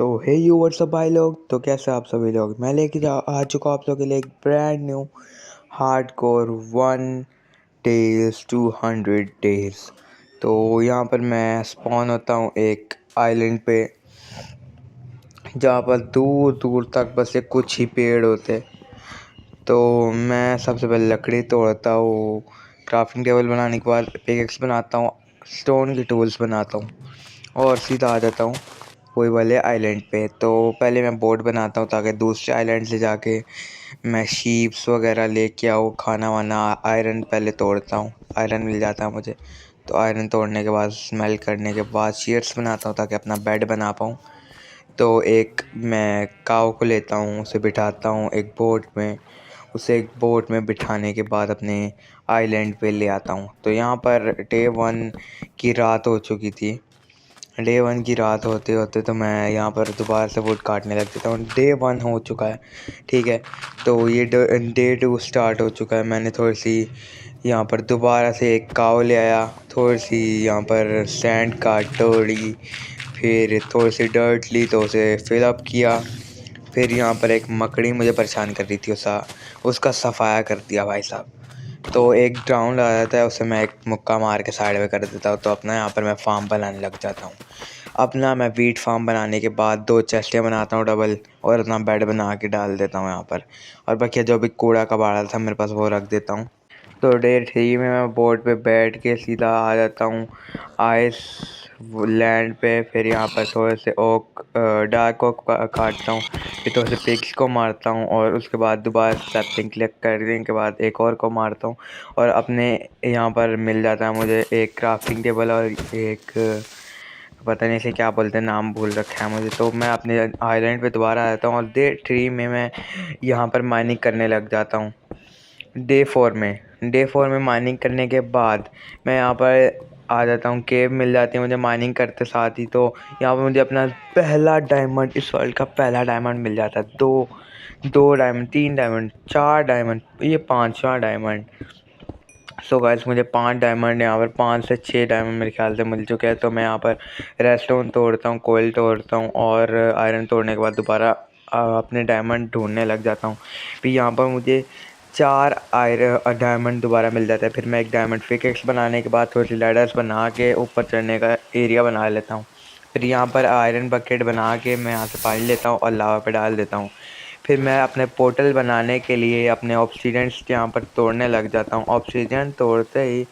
So hey you WhatsApp भाई लोग। तो कैसे आप सभी लोग, मैं लेके आ चुका हूँ आप लोगों के लिए एक brand new hardcore 1 days 200 days। तो यहाँ पर मैं स्पॉन होता हूँ एक आइलैंड पे, जहाँ पर दूर दूर तक बस ये कुछ ही पेड़ होते। तो मैं सबसे पहले लकड़ी तोड़ता हूँ, क्राफ्टिंग टेबल बनाने के बाद पिकेक्स बनाता हूँ, स्टोन की टूल्स बनाता हूँ और सीधा आ जाता हूँ वही वाले आइलैंड पे। तो पहले मैं बोट बनाता हूँ ताकि दूसरे आइलैंड से जाके मैं शीप्स वगैरह लेके आऊँ, खाना वाना। आयरन पहले तोड़ता हूँ, आयरन मिल जाता है मुझे। तो आयरन तोड़ने के बाद स्मेल्ट करने के बाद शीट्स बनाता हूँ ताकि अपना बेड बना पाऊँ। तो एक मैं काऊ को लेता हूँ, उसे बिठाता हूँ एक बोट में। उसे एक बोट में बिठाने के बाद अपने आइलैंड पे ले आता हूँ। तो यहाँ पर डे 1 की रात हो चुकी थी। डे 1 की रात होते होते तो मैं यहाँ पर दोबारा से वुड काटने लग जाता हूँ। डे 1 हो चुका है, ठीक है। तो ये डे 2 स्टार्ट हो चुका है। मैंने थोड़ी सी यहाँ पर दोबारा से एक काव ले आया, थोड़ी सी यहाँ पर सैंड काट तोड़ी, फिर थोड़ी सी डर्ट ली तो उसे फिलअप किया। फिर यहाँ पर एक मकड़ी मुझे परेशान कर रही थी, उसका सफाया कर दिया भाई साहब। तो एक ग्राउंड आ जाता है, उसे मैं एक मुक्का मार के साइड में कर देता हूँ। तो अपना यहाँ पर मैं फार्म बनाने लग जाता हूँ। अपना मैं वीट फार्म बनाने के बाद 2 चेस्टें बनाता हूँ डबल, और अपना बेड बना के डाल देता हूँ यहाँ पर। और बाकी जो भी कूड़ा कबाड़ा था मेरे पास वो रख देता हूँ। तो डे 3 में मैं बोट पे बैठ के सीधा आ जाता हूँ आइस लैंड पे। फिर यहाँ पर थोड़े से ओक, डार्क ओक काटता हूँ, फिर थोड़े से पिग्स को मारता हूँ, और उसके बाद दोबारा सैपलिंग कलेक्ट करने के बाद एक और को मारता हूँ। और अपने यहाँ पर मिल जाता है मुझे एक क्राफ्टिंग टेबल और एक पता नहीं इसे क्या बोलते हैं, नाम भूल रखा है मुझे। तो मैं अपने आइलैंड पे दोबारा आ जाता हूँ और डे 3 में मैं यहाँ पर माइनिंग करने लग जाता हूँ। डे 4 में माइनिंग करने के बाद मैं यहाँ पर आ जाता हूँ। केव मिल जाती है मुझे माइनिंग करते साथ ही। तो यहाँ पर मुझे अपना पहला डायमंड, इस वर्ल्ड का पहला डायमंड मिल जाता है। दो डायमंड, 3 डायमंड, 4 डायमंड, ये 5वां डायमंड। सो गाइस मुझे 5 डायमंड, यहाँ पर 5 से 6 डायमंड मेरे ख्याल से मिल चुके हैं। तो मैं यहाँ पर रेडस्टोन तोड़ता हूँ, कोयल तोड़ता हूँ, और आयरन तोड़ने के बाद दोबारा अपने डायमंड ढूंढने लग जाता हूँ। फिर यहाँ पर मुझे 4 डायमंड दोबारा मिल जाता है। फिर मैं एक डायमंड पिकेक्स बनाने के बाद थोड़ी सी लैडर्स बना के ऊपर चढ़ने का एरिया बना लेता हूँ। फिर यहाँ पर आयरन बकेट बना के मैं यहाँ से पानी लेता हूँ और लावा पे डाल देता हूँ। फिर मैं अपने पोर्टल बनाने के लिए अपने ऑब्सीडियंस यहाँ पर तोड़ने लग जाता हूँ। ऑब्सीडियन तोड़ते ही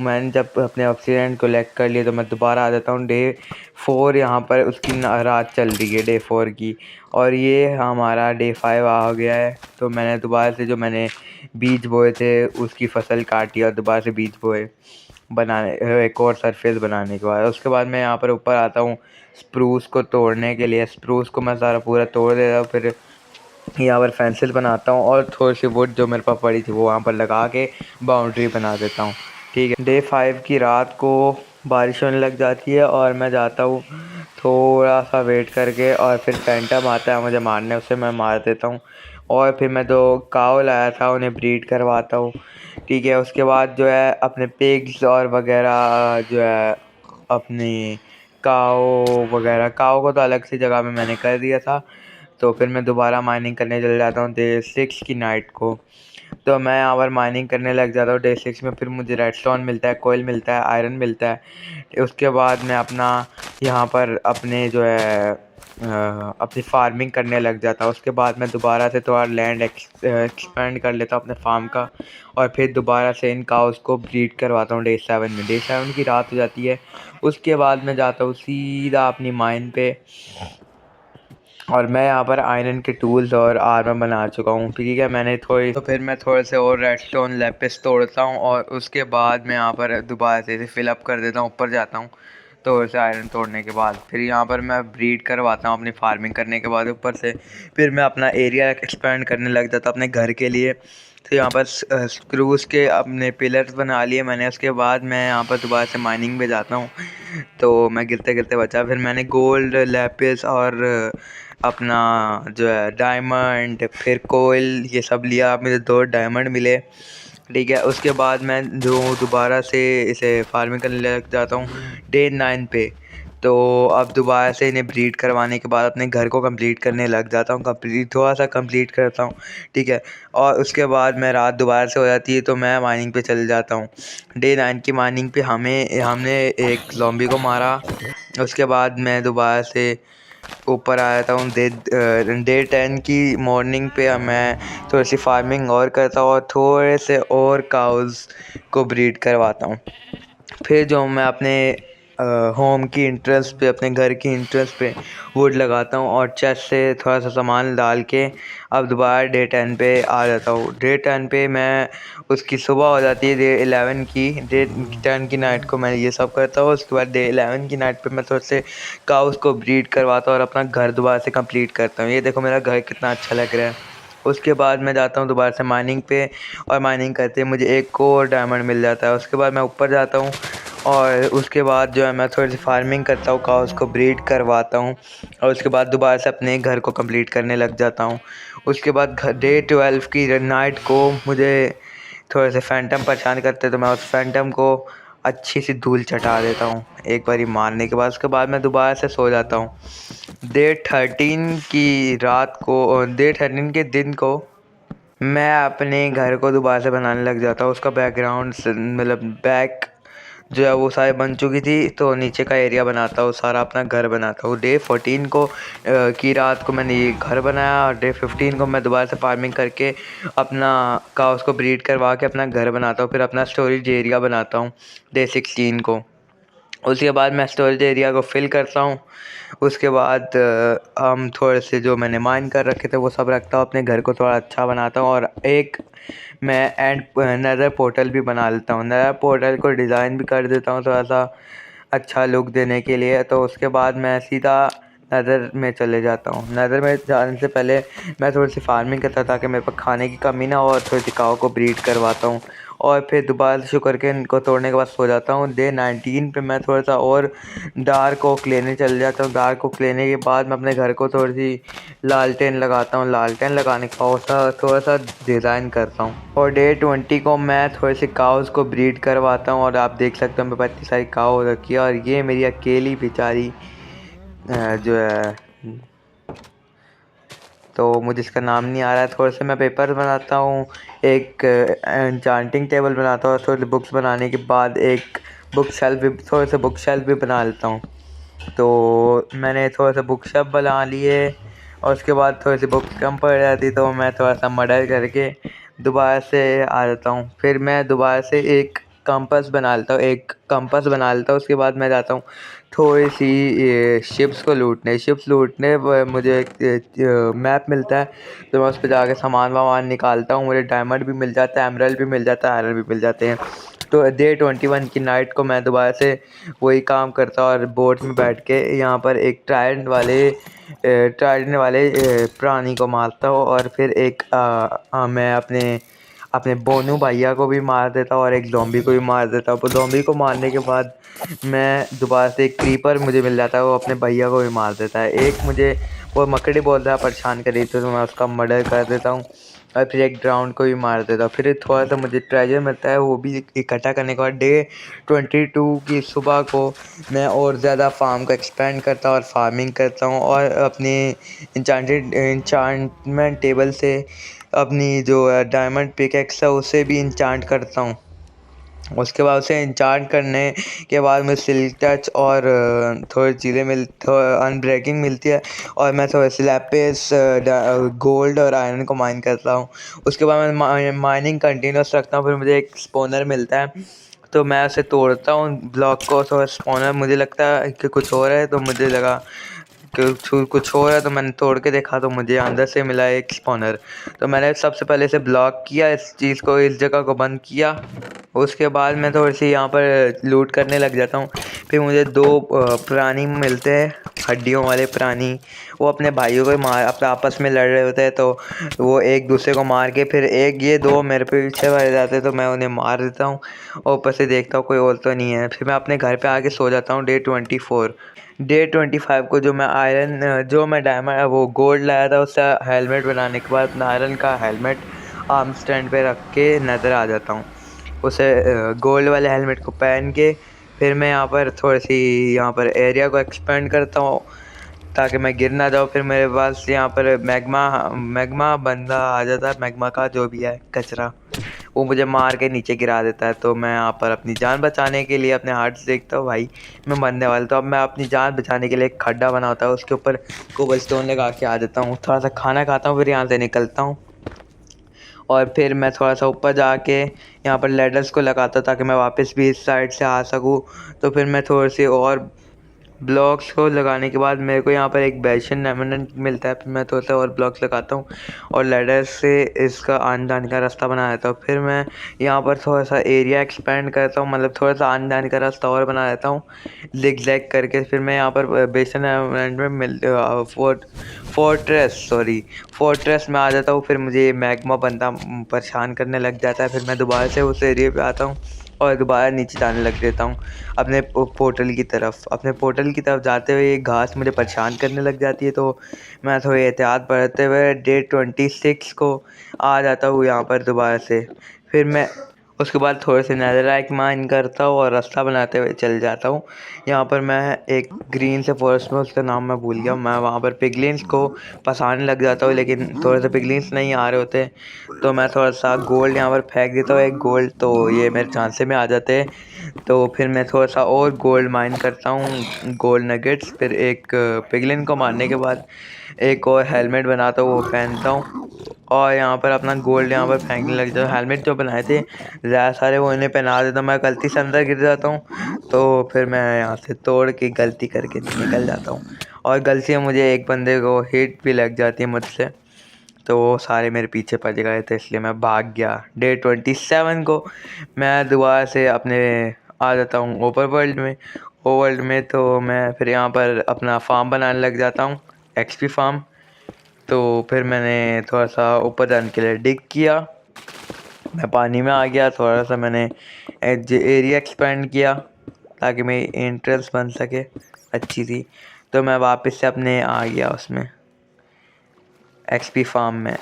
मैंने जब अपने ऑब्सीडियन कलेक्ट कर लिए तो मैं दोबारा आ जाता हूँ डे 4। यहाँ पर उसकी रात चल रही है डे 4 की, और ये हमारा डे 5 आ गया है। तो मैंने दोबारा से जो मैंने बीज बोए थे उसकी फसल काटी और दोबारा से बीज बोए बनाने, एक और सरफेस बनाने के बाद। उसके बाद मैं यहाँ पर ऊपर आता हूँ स्प्रूस को तोड़ने के लिए। स्प्रूस को मैं सारा पूरा तोड़ देता हूँ, फिर यहाँ पर फेंसिल बनाता हूँ और थोड़ी सी वुड जो मेरे पास पड़ी थी वो वहाँ पर लगा के बाउंड्री बना देता हूँ, ठीक है। डे 5 की रात को बारिश होने लग जाती है और मैं जाता हूँ थोड़ा सा वेट करके, और फिर फैंटम आता है मुझे मारने, उसे मैं मार देता हूँ। और फिर मैं जो काव लाया था उन्हें ब्रीड करवाता हूँ, ठीक है। उसके बाद जो है अपने पिग्स और वगैरह जो है अपनी काव वगैरह, काव को तो अलग सी जगह में मैंने कर दिया था। तो फिर मैं दोबारा माइनिंग करने चले जाता हूँ डे 6 की नाइट को। तो मैं यहाँ पर माइनिंग करने लग जाता हूँ डे 6 में। फिर मुझे रेडस्टोन मिलता है, कोयल मिलता है, आयरन मिलता है। उसके बाद मैं अपना यहाँ पर अपने जो है अपनी फार्मिंग करने लग जाता हूँ। उसके बाद मैं दोबारा से थोड़ा लैंड एक्सपेंड कर लेता हूँ अपने फार्म का, और फिर दोबारा से इन काउस को ब्रीड करवाता हूँ डे 7 में। डे 7 की रात हो जाती है। उसके बाद मैं जाता हूँ सीधा अपनी माइन पे, और मैं यहाँ पर आयरन के टूल्स और आर्मर बना चुका हूँ, ठीक है। मैंने थोड़ी तो फिर मैं थोड़े से और रेडस्टोन लेपिस तोड़ता हूँ, और उसके बाद मैं यहाँ पर दोबारा से इसे फिलअप कर देता हूँ, ऊपर जाता हूँ। तो उसे आयरन तोड़ने के बाद फिर यहाँ पर मैं ब्रीड करवाता हूँ अपनी फार्मिंग करने के बाद ऊपर से। फिर मैं अपना एरिया एक्सपेंड करने लग जाता अपने घर के लिए। तो यहाँ पर स्क्रूज के अपने पिलर्स बना लिए मैंने। उसके बाद मैं यहाँ पर दोबारा से माइनिंग में जाता हूँ। तो मैं गिरते गिरते बचा, फिर मैंने गोल्ड लेपिस और अपना जो है डायमंड, फिर कोयल, ये सब लिया। मुझे 2 डायमंड मिले, ठीक है। उसके बाद मैं जो दोबारा से इसे फार्मिंग करने लग जाता हूँ डे 9 पे। तो अब दोबारा से इन्हें ब्रीड करवाने के बाद अपने घर को कंप्लीट करने लग जाता हूँ, थोड़ा सा कंप्लीट करता हूँ, ठीक है। और उसके बाद मैं रात दोबारा से हो जाती है तो मैं माइनिंग पे चले जाता हूँ। डे 9 की माइनिंग पे हमने एक ज़ॉम्बी को मारा। उसके बाद मैं दोबारा से ऊपर आ जाता हूँ। डे 10 की मॉर्निंग पे मैं थोड़ी सी फार्मिंग और करता हूँ और थोड़े से और काउज़ को ब्रीड करवाता हूँ। फिर जो मैं अपने होम की इंट्रेंस पे, अपने घर की इंट्रेंस पे वुड लगाता हूँ और चेस्ट से थोड़ा सा सामान डाल के अब दोबारा डे 10 पे आ जाता हूँ। डे 10 पे मैं उसकी सुबह हो जाती है। डे 11 की, डे 10 की नाइट को मैं ये सब करता हूँ। उसके बाद डे 11 की नाइट पे मैं थोड़े से काउस को ब्रीड करवाता हूँ और अपना घर दोबारा से कंप्लीट करता हूँ। ये देखो मेरा घर कितना अच्छा लग रहा है। उसके बाद मैं जाता हूँ दोबारा से माइनिंग पे और माइनिंग करते मुझे एक और डायमंड मिल जाता है। उसके बाद मैं ऊपर जाता हूँ और उसके बाद जो है मैं थोड़ी सी फार्मिंग करता हूँ, काउस को ब्रीड करवाता हूँ और उसके बाद दोबारा से अपने घर को कंप्लीट करने लग जाता हूँ। उसके बाद डे 12 की नाइट को मुझे थोड़े से फैंटम परेशान करते तो मैं उस फैंटम को अच्छी सी धूल चटा देता हूँ एक बारी मारने के बाद। उसके बाद मैं दोबारा से सो जाता हूँ। डे 13 की रात को और डे 13 के दिन को मैं अपने घर को दोबारा से बनाने लग जाता हूँ। उसका बैकग्राउंड मतलब बैक जो है वो सारी बन चुकी थी, तो नीचे का एरिया बनाता हूँ, सारा अपना घर बनाता हूँ। डे 14 को की रात को मैंने ये घर बनाया और डे 15 को मैं दोबारा से फार्मिंग करके अपना काउस को ब्रीड करवा के अपना घर बनाता हूँ। फिर अपना स्टोरेज एरिया बनाता हूँ डे 16 को। उसके बाद मैं स्टोरेज एरिया को फिल करता हूँ। उसके बाद हम थोड़े से जो मैंने माइन कर रखे थे वो सब रखता हूँ, अपने घर को थोड़ा अच्छा बनाता हूँ और एक मैं एंड नेदर पोर्टल भी बना लेता हूँ। नेदर पोर्टल को डिज़ाइन भी कर देता हूँ थोड़ा सा अच्छा लुक देने के लिए। तो उसके बाद मैं सीधा नेदर में चले जाता हूँ। नेदर में जाने से पहले मैं थोड़ी सी फार्मिंग करता ताकि मेरे पास खाने की कमी ना हो और थोड़ी सी काऊ को ब्रीड करवाता हूँ और फिर दोबारा से शुगर केन को तोड़ने के बाद सो जाता हूँ। डे 19 पे मैं थोड़ा सा और डार्क ओक लेने चले जाता हूँ। डार्क ओक लेने के बाद मैं अपने घर को थोड़ी सी लालटेन लगाता हूँ। लालटेन लगाने का थोड़ा सा डिज़ाइन करता हूँ और डे 20 को मैं थोड़े से काउज़ को ब्रीड करवाता हूँ। और आप देख सकते हो मेरे पास इतनी सारी काऊ रखी है और ये मेरी अकेली बेचारी जो है, तो मुझे इसका नाम नहीं आ रहा है। थोड़े से मैं पेपर बनाता हूँ, एक एन्चांटिंग टेबल बनाता हूँ। थोड़ी बुक्स बनाने के बाद एक बुक शेल्फ भी, थोड़े से बुक शेल्फ भी बना लेता हूँ। तो मैंने थोड़ा सा बुक शेल्फ बना लिए और उसके बाद थोड़ी सी बुक्स कम पड़ जाती तो मैं थोड़ा सा मर्डर करके दोबारा से आ जाता हूँ। फिर मैं दोबारा से एक कंपास बना लेता हूँ, एक कंपास बना लेता हूँ। उसके बाद मैं जाता हूँ थोड़ी सी ये शिप्स को लूटने। शिप्स लूटने मुझे एक मैप मिलता है तो मैं उस पर जाके सामान वामान निकालता हूँ। मुझे डायमंड भी मिल जाता है, एमरल्ड भी मिल जाता है, आयरन भी मिल जाते हैं। तो डे 21 की नाइट को मैं दोबारा से वही काम करता हूँ और बोट में बैठ के यहाँ पर एक ट्राइडेंट वाले प्राणी को मारता हूँ और फिर एक मैं अपने अपने बोनू भैया को भी मार देता हूँ और एक ज़ॉम्बी को भी मार देता हूँ। ज़ॉम्बी को मारने के बाद मैं दोबारा से एक क्रीपर मुझे मिल जाता है, वो अपने भैया को भी मार देता है। एक मुझे वो मकड़ी बोल रहा है परेशान कर रही थी तो मैं उसका मर्डर कर देता हूँ और फिर एक ड्राउंड को भी मार देता हूँ। फिर थोड़ा सा मुझे ट्रेजर मिलता है, वो भी इकट्ठा करने के बाद डे 22 की सुबह को मैं और ज़्यादा फार्म को एक्सपेंड करता हूँ और फार्मिंग करता हूँ और अपनी इंचांटमेंट टेबल से अपनी जो डायमंड पिकैक्स है उसे भी इंचांट करता हूँ। उसके बाद उसे इंचांट करने के बाद मुझे सिल्क टच और थोड़ी चीज़ें अनब्रेकिंग मिलती है और मैं थोड़े से लैपिस गोल्ड और आयरन को माइन करता हूँ। उसके बाद मैं माइनिंग कंटिन्यूस रखता हूँ। फिर मुझे एक स्पॉनर मिलता है तो मैं उसे तोड़ता हूँ ब्लॉक को। तो स्पॉनर मुझे लगता है कि कुछ और है तो मुझे लगा कि कुछ और है तो मैंने तोड़ के देखा तो मुझे अंदर से मिला एक स्पॉनर। तो मैंने सबसे पहले इसे ब्लॉक किया, इस चीज़ को, इस जगह को बंद किया। उसके बाद मैं थोड़ी सी यहाँ पर लूट करने लग जाता हूँ। फिर मुझे दो प्राणी मिलते हैं, हड्डियों वाले प्राणी। वो अपने भाइयों को मार, अपने आपस में लड़ रहे होते हैं तो वो एक दूसरे को मार के फिर एक ये दो मेरे पे पीछे पड़ जाते हैं तो मैं उन्हें मार देता हूँ और ऊपर से देखता हूँ कोई और तो नहीं है। फिर मैं अपने घर पे आके सो जाता हूँ। डे 24, डे 25 को जो मैं डायमंड वो गोल्ड लाया था उससे हेलमेट बनाने के बाद आयरन का हेलमेट आर्म स्टैंड पे रख के नज़र आ जाता हूँ। उसे गोल्ड वाले हेलमेट को पहन के फिर मैं यहाँ पर थोड़ी सी यहाँ पर एरिया को एक्सपेंड करता हूँ ताकि मैं गिर ना जाऊँ। फिर मेरे पास यहाँ पर मैग्मा बंदा आ जाता है, मैग्मा का जो भी है कचरा, वो मुझे मार के नीचे गिरा देता है। तो मैं यहाँ पर अपनी जान बचाने के लिए अपने हार्ट से देखता हूँ भाई मैं मरने वाला। तो अब मैं अपनी जान बचाने के लिए एक खड्डा बनाता हूँ, उसके ऊपर कोबलस्टोन लगा के आ जाता हूँ, थोड़ा सा खाना खाता हूँ, फिर यहाँ से निकलता हूँ। और फिर मैं थोड़ा सा ऊपर जाके यहाँ पर लैडर्स को लगाता ताकि मैं वापस भी इस साइड से आ सकूँ। तो फिर मैं थोड़ी सी और ब्लॉक्स को लगाने के बाद मेरे को यहाँ पर एक बेसिन डायमंड मिलता है। फिर मैं थोड़ा सा और ब्लॉक्स लगाता हूँ और लैडर से इसका आने जाने का रास्ता बना देता हूँ। फिर मैं यहाँ पर थोड़ा सा एरिया एक्सपेंड करता हूँ, मतलब थोड़ा सा आने जाने का रास्ता और बना देता हूँ जिग जैग करके। फिर मैं यहाँ पर बेसिन डायमंड में फोर्ट्रेस में आ जाता हूँ। फिर मुझे मैग्मा बंदा परेशान करने लग जाता है। फिर मैं दोबारा से उस एरिया पे आता हूँ और दोबारा नीचे जाने लग देता हूँ अपने पोर्टल की तरफ। अपने पोर्टल की तरफ जाते हुए ये घास मुझे परेशान करने लग जाती है, तो मैं थोड़ी एहतियात बरतते हुए डे 26 को आ जाता हूँ यहाँ पर दोबारा से। फिर मैं उसके बाद थोड़े से नेदरराइट माइन करता हूँ और रास्ता बनाते हुए चल जाता हूँ। यहाँ पर मैं एक ग्रीन से फॉरेस्ट में, उसका नाम मैं भूल गया, मैं वहाँ पर पिगलिन्स को फंसाने लग जाता हूँ, लेकिन थोड़े से पिगलिन्स नहीं आ रहे होते। तो मैं थोड़ा सा गोल्ड यहाँ पर फेंक देता हूँ, एक गोल्ड, तो ये मेरे झांसे में आ जाते हैं। तो फिर मैं थोड़ा सा और गोल्ड माइन करता हूँ, गोल्ड नगेट्स। फिर एक पिगलिन को मारने के बाद एक और हेलमेट बनाता हूँ, वो पहनता हूँ और यहाँ पर अपना गोल्ड यहाँ पर फेंकने लग जाता हूँ। हेलमेट जो बनाए थे ज़्यादा सारे वो इन्हें पहना देता हूँ, मैं गलती से अंदर गिर जाता हूँ। तो फिर मैं यहाँ से तोड़ के गलती करके निकल जाता हूँ और गलती से मुझे एक बंदे को हिट भी लग जाती है मुझसे, तो वो सारे मेरे पीछे पड़ गए थे, इसलिए मैं भाग गया। डे 27 को मैं दोबारा से अपने आ जाता हूँ ओवर वर्ल्ड में। तो मैं फिर यहाँ पर अपना फार्म बनाने लग जाता हूँ, एक्सपी फार्म। तो फिर मैंने थोड़ा सा ऊपर जाने के लिए डिग किया, मैं पानी में आ गया। थोड़ा सा मैंने एरिया एक्सपेंड किया ताकि मेरी एंट्रेंस बन सके अच्छी सी। तो मैं वापस से अपने आ गया उसमें एक्सपी फार्म में।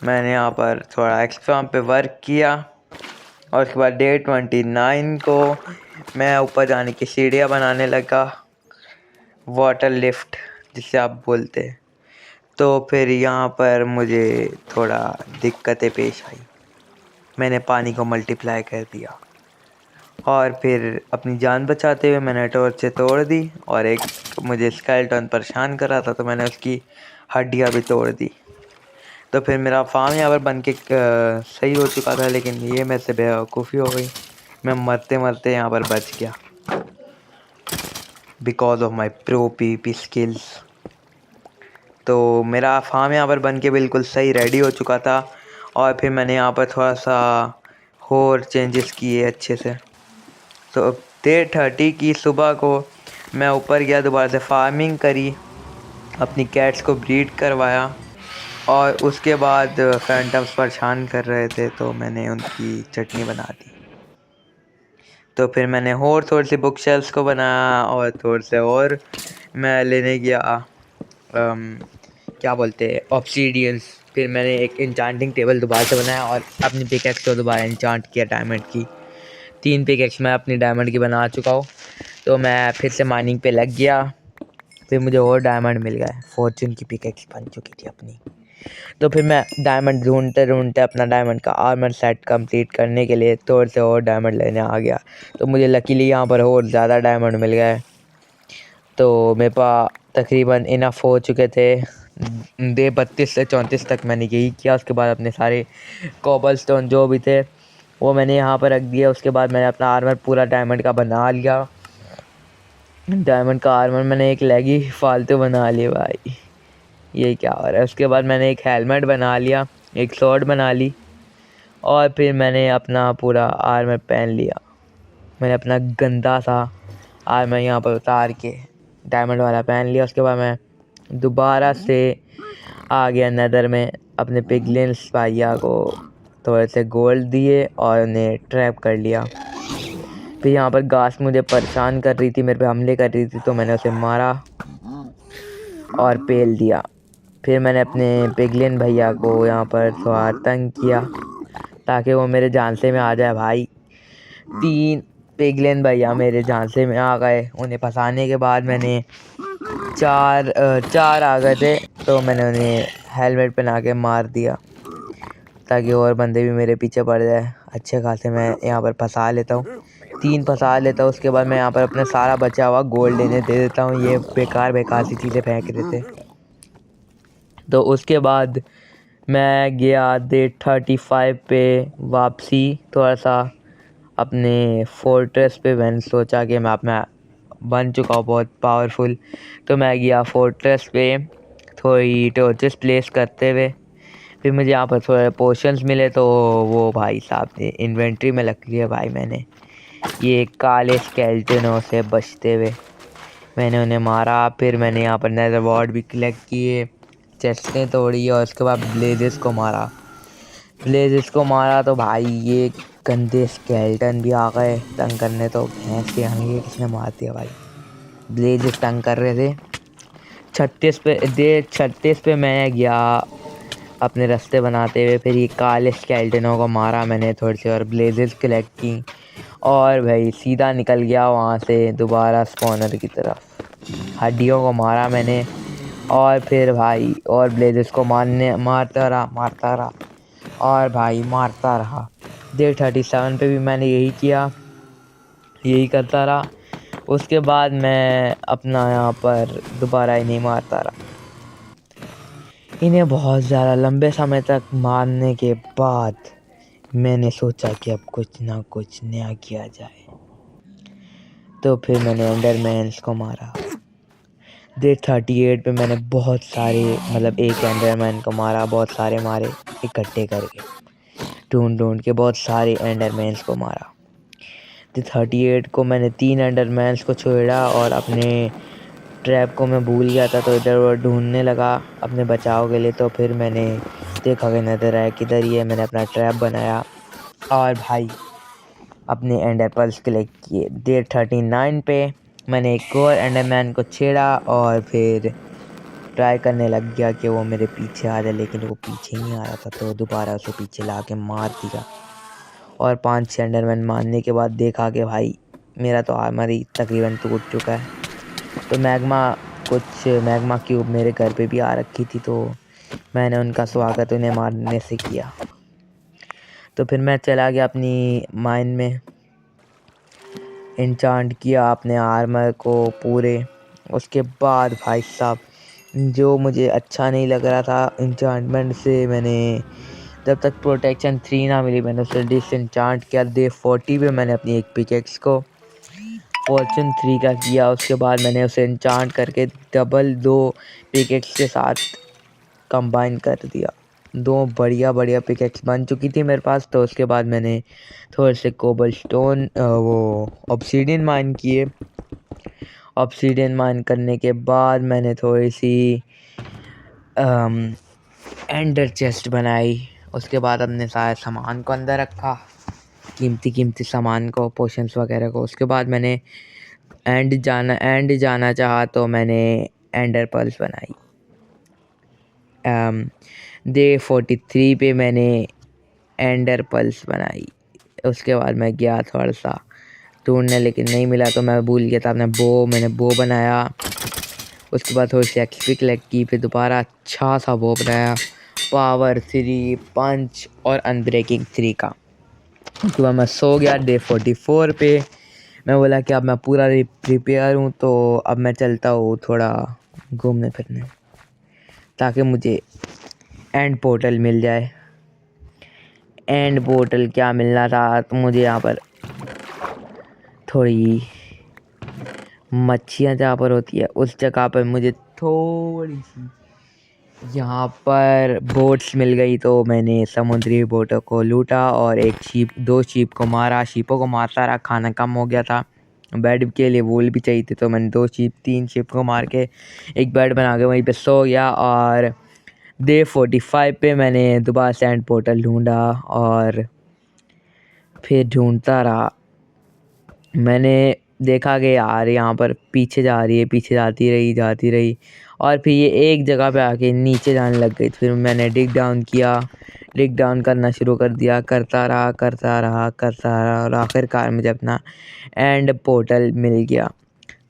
मैंने यहाँ पर थोड़ा एक्सपी फार्म पे वर्क किया और उसके बाद डे 29 को मैं ऊपर जाने की सीढ़ियाँ बनाने लगा, वाटर लिफ्ट जिसे आप बोलते हैं। तो फिर यहाँ पर मुझे थोड़ा दिक्कतें पेश आई, मैंने पानी को मल्टीप्लाई कर दिया और फिर अपनी जान बचाते हुए मैंने टॉर्च तोड़ दी। और एक मुझे स्केलेटन परेशान कर रहा था, तो मैंने उसकी हड्डियाँ भी तोड़ दी। तो फिर मेरा फार्म यहाँ पर बन के सही हो चुका था, लेकिन ये मेरे से बेवकूफ़ी हो गई, मैं मरते मरते यहाँ पर बच गया because of my pro PP skills. तो मेरा फार्म यहाँ पर बन के बिल्कुल सही रेडी हो चुका था और फिर मैंने यहाँ पर थोड़ा सा और चेंजेस किए अच्छे से। तो डे 30 की सुबह को मैं ऊपर गया, दोबारा से फार्मिंग करी, अपनी कैट्स को ब्रीड करवाया और उसके बाद फैंटम्स परेशान कर रहे थे, तो मैंने उनकी चटनी बना दी। तो फिर मैंने और थोड़ी सी बुक शेल्फ्स को बनाया और थोड़े से और मैं लेने गया क्या बोलते हैं ऑब्सीडियंस। फिर मैंने एक इंचांटिंग टेबल दोबारा से बनाया और अपनी पिकैक्स को दोबारा इंचांट किया डायमंड की। 3 पिकैक्स मैं अपनी डायमंड की बना चुका हूँ। तो मैं फिर से माइनिंग पे लग गया, फिर मुझे और डायमंड मिल गए, फॉर्चून की पिकैक्स बन चुकी थी अपनी। तो फिर मैं डायमंड ढूंढते ढूंढते अपना डायमंड का आर्मर सेट कंप्लीट करने के लिए थोड़े से और डायमंड लेने आ गया। तो मुझे लकीली यहाँ पर और ज़्यादा डायमंड मिल गए, तो मेरे पास तकरीबन इनफ हो चुके थे। डे 32 से 34 तक मैंने यही किया। उसके बाद अपने सारे कोबलस्टोन जो भी थे वो मैंने यहाँ पर रख दिया। उसके बाद मैंने अपना आर्मर पूरा डायमंड का बना लिया। डायमंड का आर्मर मैंने एक लेगी फालतू बना लिया भाई, ये क्या हो रहा है। उसके बाद मैंने एक हेलमेट बना लिया, एक शॉर्ट बना ली और फिर मैंने अपना पूरा आर्मर पहन लिया। मैंने अपना गंदा सा आर्मर यहाँ पर उतार के डायमंड वाला पहन लिया। उसके बाद मैं दोबारा से आ गया नेदर में, अपने पिगलिन्स भाइया को थोड़े से गोल्ड दिए और उन्हें ट्रैप कर लिया। फिर यहाँ पर घास मुझे परेशान कर रही थी, मेरे पे हमले कर रही थी, तो मैंने उसे मारा और पेल दिया। फिर मैंने अपने पिगलिन भैया को यहाँ पर थोड़ा तंग किया ताकि वो मेरे झांसे में आ जाए भाई। पिगलिन भैया मेरे झांसे में आ गए। उन्हें फंसाने के बाद मैंने चार आ गए थे, तो मैंने उन्हें हेलमेट पहना के मार दिया ताकि और बंदे भी मेरे पीछे पड़ जाए। अच्छे खासे मैं यहाँ पर फंसा लेता हूँ, 3 फंसा लेता हूँ। उसके बाद मैं यहाँ पर अपना सारा बचा हुआ गोल्ड इन्हें दे देता हूँ। ये बेकार सी चीज़ें फेंक रहे थे। तो उसके बाद मैं गया डे 35 पे वापसी, थोड़ा सा अपने फोर्ट्रेस पे। मैंने सोचा कि मैं अपना बन चुका हूँ बहुत पावरफुल, तो मैं गया फोर्ट्रेस पे थोड़ी टॉर्चेस प्लेस करते हुए। फिर मुझे यहाँ पर थोड़े पोशंस मिले, तो वो भाई साहब ने इन्वेंट्री में रख लिया भाई। मैंने ये काले स्केल्टनों से बचते हुए मैंने उन्हें मारा। फिर मैंने यहाँ पर नेदर वार्ड भी कलेक्ट किए, चेस्टें तोड़ी, और उसके बाद ब्लेजेस को मारा तो भाई ये गंदे स्केल्टन भी आ गए तंग करने। तो भैंस के यहाँ ये किसने मार दिया भाई। ब्लेजेस तंग कर रहे थे। 36 पे मैं गया अपने रास्ते बनाते हुए। फिर ये काले स्केल्टनों को मारा मैंने, थोड़ी सी और ब्लेजेस कलेक्ट की, और भाई सीधा निकल गया वहाँ से दोबारा स्पॉनर की तरफ। हड्डियों को मारा मैंने, और फिर भाई और ब्लेजेस को मारता रहा और भाई मारता रहा। डे 37 पे भी मैंने यही किया, यही करता रहा। उसके बाद मैं अपना यहाँ पर दोबारा इन्हें मारता रहा। इन्हें बहुत ज़्यादा लंबे समय तक मारने के बाद मैंने सोचा कि अब कुछ ना कुछ नया किया जाए। तो फिर मैंने एंडरमैन्स को मारा। डे 38 पे मैंने बहुत सारे, मतलब एक एंडरमैन को मारा, बहुत सारे मारे इकट्ठे करके, ढूंढ के बहुत सारे एंडरमैन्स को मारा। डे 38 को मैंने 3 एंडरमैन्स को छोड़ा, और अपने ट्रैप को मैं भूल गया था, तो इधर उधर ढूंढने लगा अपने बचाव के लिए। तो फिर मैंने देखा कि नजर आया किधर ही है। मैंने अपना ट्रैप बनाया और भाई अपने एंडर पर्ल्स कलेक्ट किए। डे 39 पे मैंने एक और एंडरमैन को छेड़ा, और फिर ट्राई करने लग गया कि वो मेरे पीछे आ जाए, लेकिन वो पीछे नहीं आ रहा था। तो दोबारा उसे पीछे ला के मार दिया, और 5-6 एंडरमैन मारने के बाद देखा कि भाई मेरा तो आर्मर ही तकरीबन टूट चुका है। तो कुछ मैग्मा क्यूब मेरे घर पे भी आ रखी थी, तो मैंने उनका स्वागत उन्हें मारने से किया। तो फिर मैं चला गया अपनी माइन में, इंचांट किया अपने आर्मर को पूरे। उसके बाद भाई साहब जो मुझे अच्छा नहीं लग रहा था इंचांटमेंट से, मैंने जब तक प्रोटेक्शन 3 ना मिली मैंने उसे डिसइंचांट किया। डे 40 पे मैंने अपनी एक पिकेक्स को फॉर्चून 3 का किया। उसके बाद मैंने उसे इंचांट करके डबल 2 पिकेक्स के साथ कंबाइन कर दिया। 2 बढ़िया पिकेक्स बन चुकी थी मेरे पास। तो उसके बाद मैंने थोड़े से कोबलस्टोन ऑब्सीडियन माइन किए। ऑब्सीडियन माइन करने के बाद मैंने थोड़ी सी एंडर चेस्ट बनाई। उसके बाद अपने सारे सामान को अंदर रखा, कीमती सामान को, पोशंस वगैरह को। उसके बाद मैंने एंड जाना चाहा, तो मैंने एंडर पर्ल्स बनाई। डे 43 पे मैंने एंडर पर्ल्स बनाई। उसके बाद मैं गया थोड़ा सा ढूंढने, लेकिन नहीं मिला, तो मैं भूल गया था मैंने बो बनाया। उसके बाद थोड़ी सी एक्सपी कलेक्ट की, फिर दोबारा अच्छा सा बो बनाया, पावर 3, पंच और अनब्रेकिंग 3 का। उसके बाद मैं सो गया। डे 44 पे मैं बोला कि अब मैं पूरा प्रिपेयर हूँ, तो अब मैं चलता हूँ थोड़ा घूमने फिरने, ताकि मुझे एंड पोर्टल मिल जाए। एंड पोर्टल क्या मिलना था, तो मुझे यहाँ पर थोड़ी मच्छियाँ जहाँ पर होती है उस जगह पर मुझे थोड़ी सी यहाँ पर बोट्स मिल गई। तो मैंने समुद्री बोटों को लूटा और 2 शीप को मारा। शीपों को मारता रहा, खाना कम हो गया था, बेड के लिए वूल भी चाहिए थी, तो मैंने 3 शीप को मार के एक बेड बना के वहीं पे सो गया। और डे 45 पे मैंने दोबारा सैंड पोर्टल ढूंढा, और फिर ढूंढता रहा। मैंने देखा कि यार यहाँ पर पीछे जाती रही, और फिर ये एक जगह पे आके नीचे जाने लग गई। फिर मैंने डिग डाउन किया। ब्रेक डाउन करना शुरू कर दिया, करता रहा और आखिरकार मुझे अपना एंड पोर्टल मिल गया।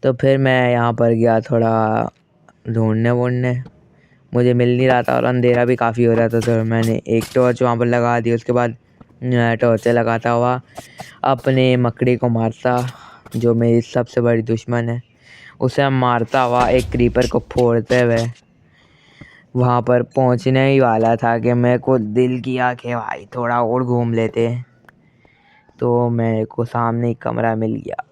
तो फिर मैं यहाँ पर गया थोड़ा ढूंढने, मुझे मिल नहीं रहा था और अंधेरा भी काफ़ी हो रहा था। तो मैंने एक टॉर्च वहाँ पर लगा दी। उसके बाद टॉर्च लगाता हुआ अपने मकड़ी को मारता, जो मेरी सबसे बड़ी दुश्मन है, उसे मारता हुआ एक क्रीपर को फोड़ते हुए वहाँ पर पहुँचने ही वाला था कि मेरे को दिल किया कि भाई थोड़ा और घूम लेते। तो मेरे को सामने एक कमरा मिल गया,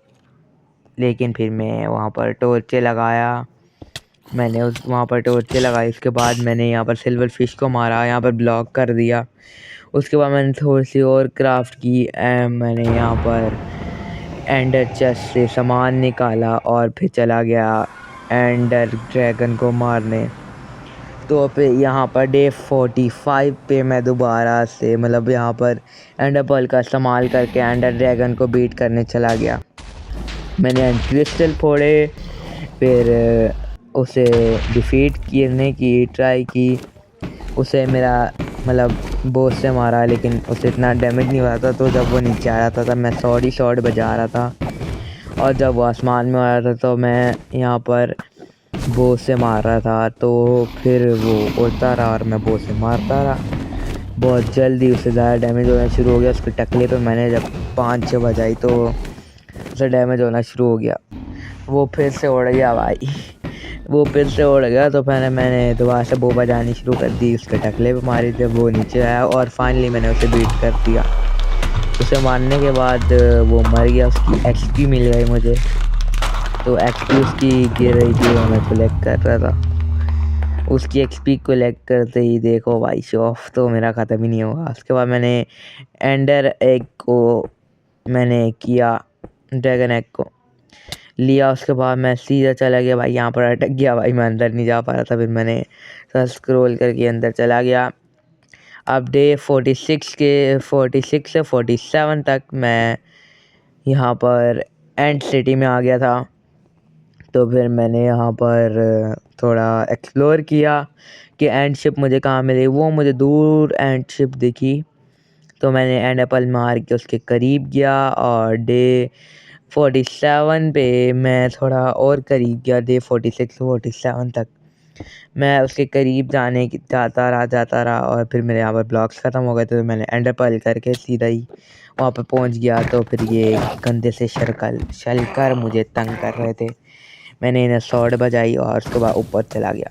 लेकिन फिर मैं वहाँ पर टॉर्चें लगाया। मैंने वहाँ पर टॉर्चें लगाई। उसके बाद मैंने यहाँ पर सिल्वर फिश को मारा, यहाँ पर ब्लॉक कर दिया। उसके बाद मैंने थोड़ी सी और क्राफ्ट की। मैंने यहाँ पर एंडर चेस्ट से सामान निकाला और फिर चला गया एंडर ड्रैगन को मारने। तो फिर यहाँ पर डे 45 पे मैं दोबारा से मतलब यहाँ पर एंडर पर्ल का इस्तेमाल करके एंडर ड्रैगन को बीट करने चला गया। मैंने एंड क्रिस्टल फोड़े, फिर उसे डिफीट करने की ट्राई की। उसे मेरा मतलब बॉस से मारा, लेकिन उसे इतना डैमेज नहीं हुआ था। तो जब वो नीचे आ रहा था तब मैं शॉट बजा रहा था, और जब वो आसमान में आ रहा था तो मैं यहाँ पर बॉस से मार रहा था। तो फिर वो उड़ता रहा और मैं बॉस से मारता रहा। बहुत जल्दी उसे ज़्यादा डैमेज होना शुरू हो गया। उसके टकले पे मैंने जब 5-6 बजाई तो उसे डैमेज होना शुरू हो गया। वो फिर से उड़ गया भाई, वो फिर से उड़ गया। तो फिर मैंने दोबारा से बो बजानी शुरू कर दी, उसके टकले पे मारी थे, वो नीचे आया और फाइनली मैंने उसे बीट कर दिया। उसे मारने के बाद वो मर गया, उसकी एक्सपी मिल गई मुझे। तो एक्सपी उसकी गिर रही थी और मैं कलेक्ट कर रहा था। उसकी एक्सपी कलेक्ट करते ही देखो भाई शॉफ तो मेरा ख़त्म ही नहीं होगा। उसके बाद मैंने एंडर एग को मैंने किया, ड्रैगन एग को लिया। उसके बाद मैं सीधा चला गया भाई, यहाँ पर अटक गया भाई, मैं अंदर नहीं जा पा रहा था। फिर मैंने स्क्रॉल करके अंदर चला गया। अब डे 46 से 47 तक मैं यहाँ पर एंड सिटी में आ गया था। तो फिर मैंने यहाँ पर थोड़ा एक्सप्लोर किया कि एंड शिप मुझे कहाँ मिली। वो मुझे दूर एंड शिप दिखी, तो मैंने एंड एप्पल मार के उसके करीब गया। और डे 47 पे मैं थोड़ा और करीब गया। डे 46 से 47 तक मैं उसके करीब जाता रहा और फिर मेरे यहाँ पर ब्लॉक्स ख़त्म हो गए। तो मैंने एंड एप्पल करके सीधा ही वहाँ पर पहुँच गया। तो फिर ये गंदे से शलकर मुझे तंग कर रहे थे। मैंने इन्हें शॉट बजाई और उसके बाद ऊपर चला गया।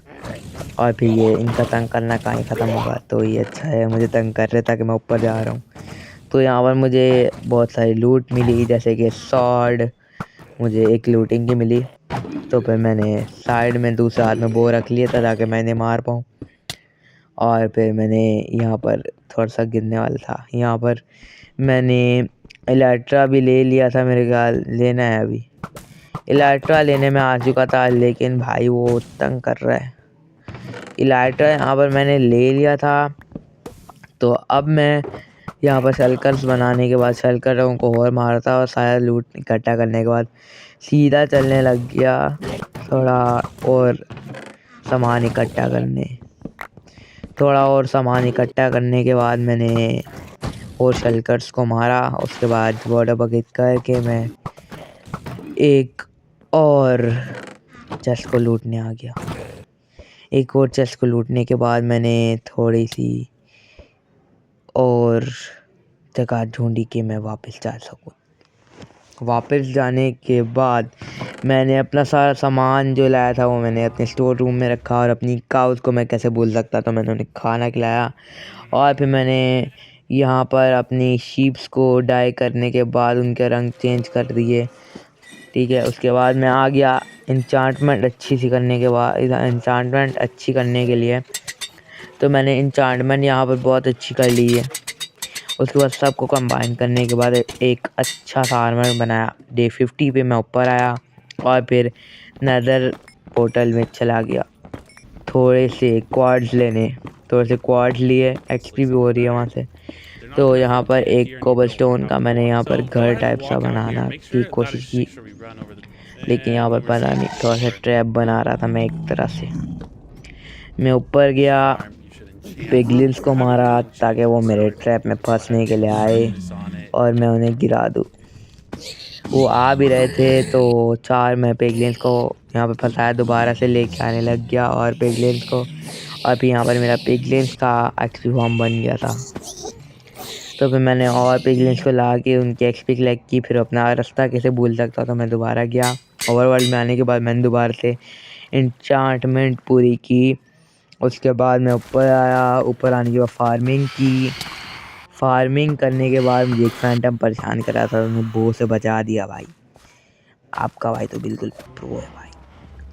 और फिर ये इनका तंग करना कहीं ख़त्म होगा, तो ये अच्छा है मुझे तंग कर रहे ताकि मैं ऊपर जा रहा हूँ। तो यहाँ पर मुझे बहुत सारी लूट मिली, जैसे कि सॉर्ड मुझे एक लूटिंग की मिली। तो फिर मैंने साइड में दूसरे हाथ में बो रख लिया था ताकि मैं इन्हें मार पाऊँ। और फिर मैंने यहाँ पर थोड़ा सा गिरने वाला था, यहाँ पर मैंने इलेक्ट्रा भी ले लिया था, मेरे ख्याल लेना है अभी। इलेक्ट्रा लेने में आ चुका था, लेकिन भाई वो तंग कर रहा है। इलेक्ट्रा यहाँ पर मैंने ले लिया था। तो अब मैं यहाँ पर शलकर्स बनाने के बाद शलकरों को और मारता और सारा लूट इकट्ठा करने के बाद सीधा चलने लग गया थोड़ा और सामान इकट्ठा करने के बाद मैंने और शलकर्स को मारा। उसके बाद वाटर बकेट करके मैं एक और चेस्ट को लूटने आ गया। एक और चेस्ट को लूटने के बाद मैंने थोड़ी सी और जगह ढूंढी कि मैं वापस जा सकूं। वापस जाने के बाद मैंने अपना सारा सामान जो लाया था वो मैंने अपने स्टोर रूम में रखा, और अपनी काउस को मैं कैसे भूल सकता, तो मैंने उन्हें खाना खिलाया। और फिर मैंने यहाँ पर अपनी शीप्स को डाई करने के बाद उनके रंग चेंज कर दिए, ठीक है। उसके बाद मैं आ गया इंचांटमेंट अच्छी करने के लिए। तो मैंने इंचांटमेंट यहाँ पर बहुत अच्छी कर ली है। उसके बाद सबको कंबाइन करने के बाद एक अच्छा सा आर्मर बनाया। डे 50 पे मैं ऊपर आया और फिर नेदर पोर्टल में चला गया थोड़े से क्वार्ट्ज लिए। एक्सपी भी हो रही है वहाँ से। तो यहाँ पर एक कोबलस्टोन का मैंने यहाँ पर घर टाइप सा बनाना की कोशिश की, लेकिन यहाँ पर पता नहीं थोड़ा सा ट्रैप बना रहा था मैं एक तरह से। मैं ऊपर गया पिगलिन्स को मारा ताकि वो मेरे ट्रैप में फंसने के लिए आए और मैं उन्हें गिरा दूँ। वो आ भी रहे थे तो 4 मैं पिगलिन्स को यहाँ पे फंसाया, दोबारा से लेके आने लग गया और पिगलिन्स को। अभी यहाँ पर मेरा पिगलिन्स का एक्सपी फॉर्म बन गया था, तो फिर मैंने और पिगलिन्स को ला के उनकी एक्सपी कलेक्ट की। फिर अपना रास्ता कैसे भूल सकता, तो मैं दोबारा गया। ओवरवर्ल्ड में आने के बाद मैंने दोबारा से इंचांटमेंट पूरी की। उसके बाद मैं ऊपर आया, ऊपर आने के बाद फार्मिंग की। फार्मिंग करने के बाद मुझे एक फैंटम परेशान कर रहा था, तो मैंने बो से बचा दिया। भाई आपका भाई तो बिल्कुल प्रो है भाई।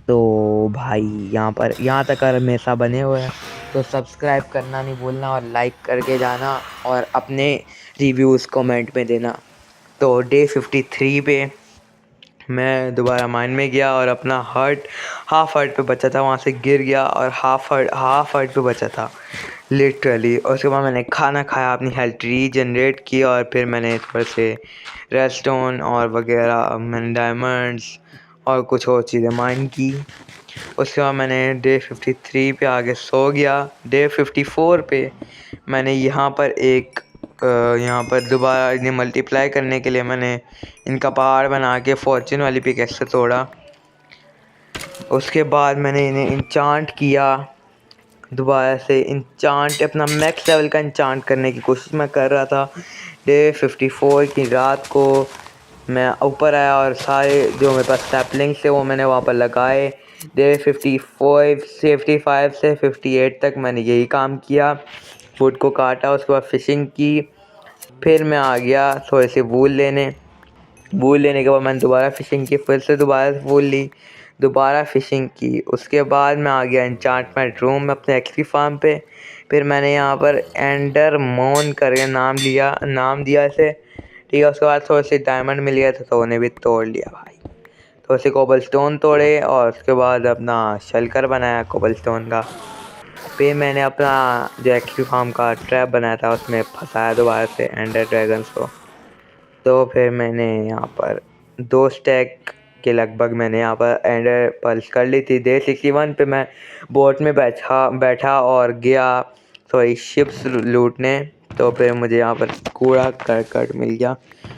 तो भाई यहाँ तक अगर हमेशा बने हुए हैं तो सब्सक्राइब करना नहीं भूलना और लाइक करके जाना और अपने रिव्यूज़ कमेंट में देना। तो डे 53 पे मैं दोबारा माइन में गया और अपना हाफ हर्ट पे बचा था, वहाँ से गिर गया और हाफ हर्ट पे बचा था लिटरली। और उसके बाद मैंने खाना खाया, अपनी हेल्थ रीजनरेट की और फिर मैंने थोड़े से रेडस्टोन और वगैरह मैंने डायमंड्स और कुछ और चीज़ें माइन की। उसके बाद मैंने डे 53 पे आगे सो गया। डे 54 पे मैंने यहाँ पर दोबारा इन्हें मल्टीप्लाई करने के लिए मैंने इनका पहाड़ बना के फॉर्चून वाली पिकेक्स से तोड़ा। उसके बाद मैंने इन्हें इंचांट किया, दोबारा से इंचांट अपना मैक्स लेवल का इंचांट करने की कोशिश मैं कर रहा था। डे 54 की रात को मैं ऊपर आया और सारे जो मेरे पास सैपलिंग्स थे वो मैंने वहाँ पर लगाए। डे 55 से 58 तक मैंने यही काम किया, वुड को काटा, उसके बाद फिशिंग की। फिर मैं आ गया थोड़े से वूल लेने के बाद मैंने दोबारा फ़िशिंग की, फिर से दोबारा वूल ली, दोबारा फ़िशिंग की। उसके बाद मैं आ गया एन्चांटमेंट रूम में अपने एक्सपी फार्म पे। फिर मैंने यहाँ पर एंडर मोन करके नाम दिया इसे, ठीक है। उसके बाद थोड़े से डायमंड मिल गया था तो उन्हें भी तोड़ लिया भाई। थोड़े से कोबलस्टोन तोड़े और उसके बाद अपना शलकर बनाया कोबलस्टोन का। फिर मैंने अपना जो एक्सपी फार्म का ट्रैप बनाया था उसमें फंसाया दोबारा से एंडर ड्रैगन्स को। तो फिर मैंने यहाँ पर 2 स्टैक के लगभग मैंने यहाँ पर एंडर पर्ल्स कर ली थी। डे 61 पे मैं बोट में बैठा और गया थोड़ी शिप्स लूटने। तो फिर मुझे यहाँ पर कूड़ा करकट मिल गया,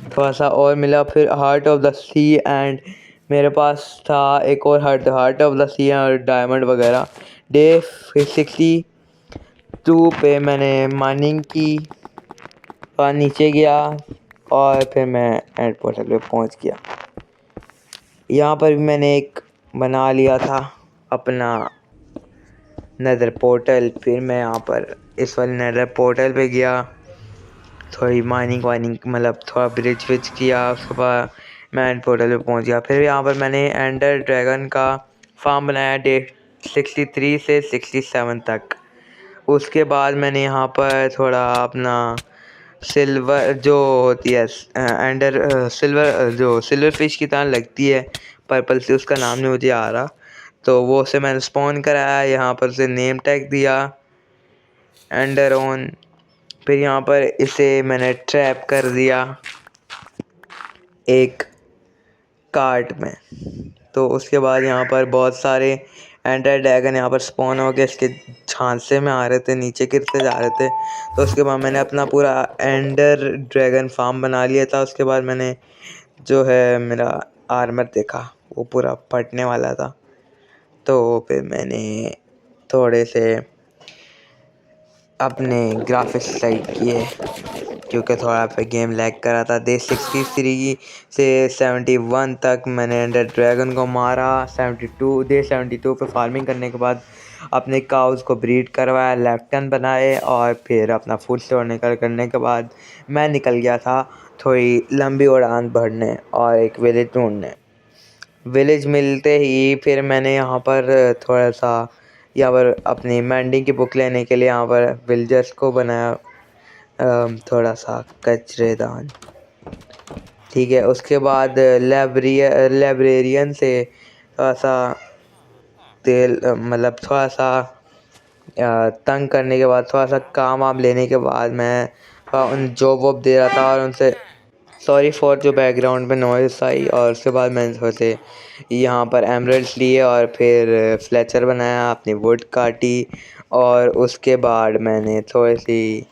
थोड़ा सा और मिला। फिर heart of the sea and मेरे पास था एक और हार्ट ऑफ द सी और डायमंड वगैरह। डे 62 पे मैंने माइनिंग की और नीचे गया और फिर मैं एंड पोर्टल पे पहुंच गया। यहाँ पर भी मैंने एक बना लिया था अपना नेदर पोर्टल। फिर मैं यहाँ पर इस वाले नेदर पोर्टल पे गया, थोड़ी माइनिंग वाइनिंग मतलब थोड़ा ब्रिज विज किया, उसके बाद मैं एंड पोर्टल पे पहुंच गया। फिर यहाँ पर मैंने एंडर ड्रैगन का फार्म बनाया डे 63 से 67 तक। उसके बाद मैंने यहाँ पर थोड़ा अपना सिल्वर जो होती है एंडर सिल्वर फिश की तरह लगती है पर्पल से, उसका नाम नहीं मुझे आ रहा, तो वो से मैंने स्पॉन कराया। यहाँ पर से नेम टैग दिया एंडर ऑन। फिर यहाँ पर इसे मैंने ट्रैप कर दिया एक कार्ट में। तो उसके बाद यहाँ पर बहुत सारे एंडर ड्रैगन यहाँ पर स्पॉन हो गए, इसके झांसे में आ रहे थे, नीचे गिरते जा रहे थे। तो उसके बाद मैंने अपना पूरा एंडर ड्रैगन फार्म बना लिया था। उसके बाद मैंने जो है मेरा आर्मर देखा वो पूरा फटने वाला था, तो फिर मैंने थोड़े से अपने ग्राफिक्स सही किए क्योंकि थोड़ा पे गेम लैग कर रहा था। डे 63 से 71 तक मैंने एंडर ड्रैगन को मारा। डे 72 पे फार्मिंग करने के बाद अपने काउस को ब्रीड करवाया, लेफ्टन बनाए और फिर अपना फूड स्टोर करने के बाद मैं निकल गया था थोड़ी लंबी उड़ान भरने और एक विलेज ढूंढने। विलेज मिलते ही फिर मैंने यहाँ पर थोड़ा सा यहाँ पर अपनी मैंडिंग की बुक लेने के लिए यहाँ पर विलेजर्स को बनाया थोड़ा सा कचरेदान, ठीक है। उसके बाद लाइब्रेरियन से थोड़ा सा तेल मतलब थोड़ा सा तंग करने के बाद, थोड़ा सा काम वाम लेने के बाद मैं उन जॉब वॉब दे रहा था और उनसे सॉरी फॉर जो बैकग्राउंड में नॉइस आई। और उसके बाद मैंने थोड़े से यहाँ पर एमरल्ड्स लिए और फिर फ्लेचर बनाया, अपनी वुड काटी और उसके बाद मैंने थोड़ी सी